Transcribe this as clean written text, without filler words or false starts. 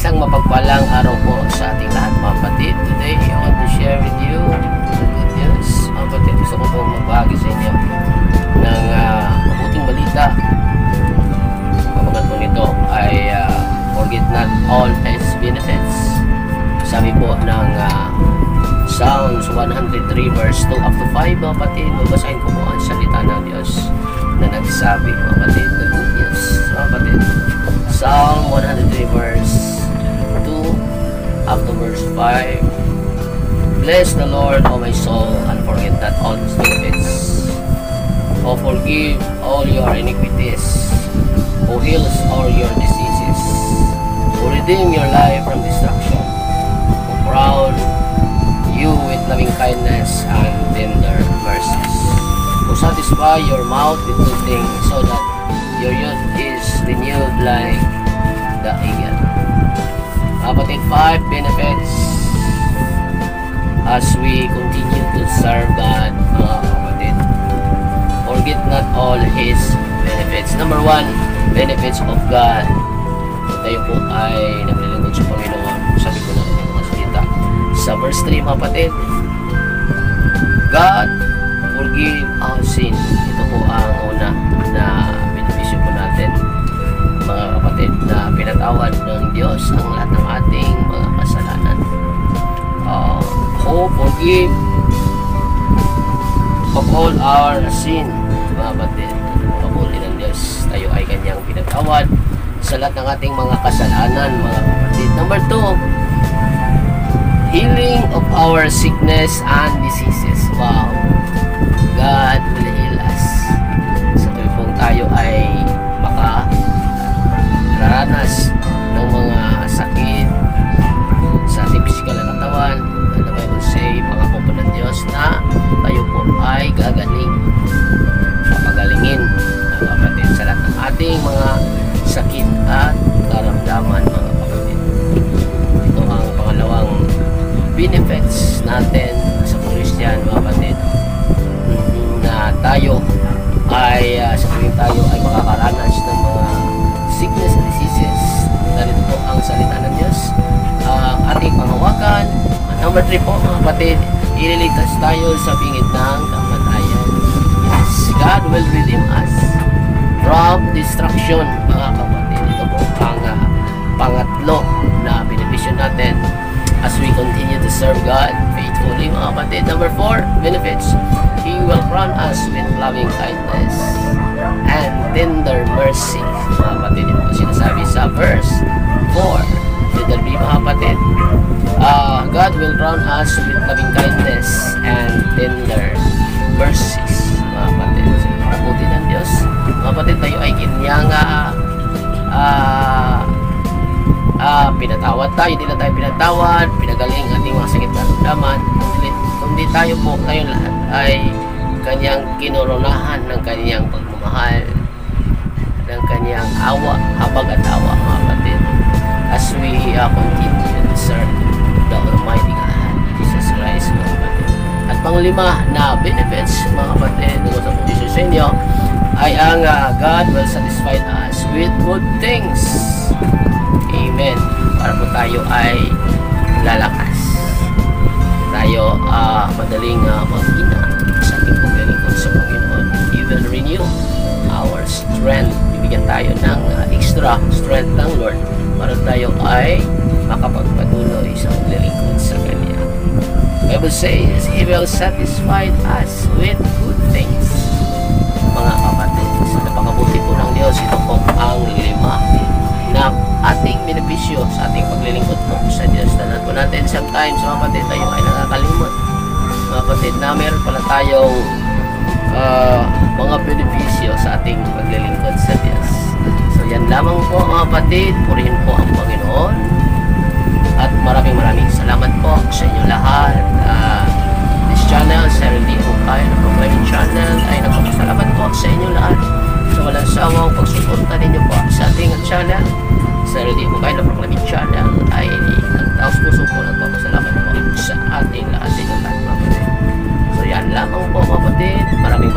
Isang mapagpalang araw po sa ating lahat mga kapatid. Today, I want to share with you the good news. Mga kapatid, gusto ko pong magbahagi sa inyo ng mabuting balita. Kapagkat po nito ay forget not all its benefits. Sabi po ng Psalms 103 verse 2 up to 5 mga kapatid. Babasahin ko po ang salita ng Diyos na nagsabi mga kapatid, the good news mga kapatid. Psalm 103 verse 2 up to verse 5. Bless the Lord, O my soul, and forget not all his benefits. O forgive all your iniquities, who heals all your diseases, who redeem your life from destruction, who crown you with loving kindness and tender mercies, who satisfy your mouth with good things, so that your youth is renewed like the eagle. Kapatid, 5 benefits as we continue to serve God, mga kapatid. Forget not all His benefits. Number 1, benefits of God. Kung tayo po ay naglilingkod sa Panginoon, sabi ko na ng mga salita sa verse 3 mga kapatid, God forgive our sin. Ito po ang una na benepisyo po natin mga kapatid, na pinatawad ng Diyos ang lahat ng ating mga kasalanan. Who forgive of all our sin, mga kapatid. Pagpapuli ng Diyos, tayo ay kanyang pinatawad sa lahat ng ating mga kasalanan, mga kapatid. Number 2, healing of our sickness and diseases. Wow, God will heal us. Sa tuwing pong tayo ay makaranas ng mga sakit sa ating physical na katawan, the Bible say, pangako po ng Diyos na tayo po ay gagaling, papagalingin, mga kapatid, sa lahat ng ating mga sakit at karamdaman, mga kapatid. Ito ang pangalawang benefits natin sa Christian, mga kapatid, na tayo ay sa tuwing tayo ay makakaranas ng mga sickness and diseases. Narito po ang salita ng Diyos, ang ating panghawakan. Number 3 po mga kapatid, ililigtas tayo sa bingit ng kamatayan. Yes, God will redeem us from destruction, mga kapatid. Ito po ang pangatlo na benepisyo natin as we continue to serve God faithfully, mga kapatid. Number 4, benefits. He will crown us with loving kindness and tender mercy, mga kapatid. Ito po sinasabi sa verse 4. Letter B, mga kapatid. God will crown us with loving kindness and tender mercies, mga kapatid. So, mabuti ng Diyos, mga kapatid, tayo ay kanyang pinatawad tayo. Hindi lang tayo pinatawad, pinagaling ating mga sakit na ramdaman, kundi tayo po, ngayon lahat ay kanyang kinoronahan ng kanyang pagmamahal, ng kanyang awa, habag at awa, mga kapatid, as we continue to serve the Almighty God, Jesus Christ, mga kapatid. At panglima na benefits, mga kapatid, na gusto kong isyo sa inyo, ay ang God will satisfy us with good things. Amen. Para po tayo ay lalakas, tayo madaling maghina sa ating paglilingkod sa Panginoon. He will renew our strength. Bibigyan tayo ng extra strength ng Lord para tayo ay makapagpatuloy sa paglilingkod sa Kanya. Bible says, He will satisfy us with good things, mga kapatid. Sa napakabuti po ng Diyos, ito po ang 5 na ating benepisyo sa ating paglilingkod po sa Diyos. Tanan po natin, sometimes mga kapatid, tayo ay nakakalimot, mga kapatid, na meron pala tayong mga benepisyo sa ating paglilingkod sa Diyos. So yan lamang po mga kapatid, purihin po ang Panginoon, at maraming salamat po sa inyo lahat. This channel, Sarah D. Hukay na Proclaiming Channel, ay nagpapasalamat po sa inyo lahat sa walang sawang pagsuporta ninyo po sa ating channel. Sarah D. Hukay na Proclaiming Channel ay nagtaos puso po, nagpapasalamat po sa ating lahat, mga kapatid. So yan lamang po mga kapatid, maraming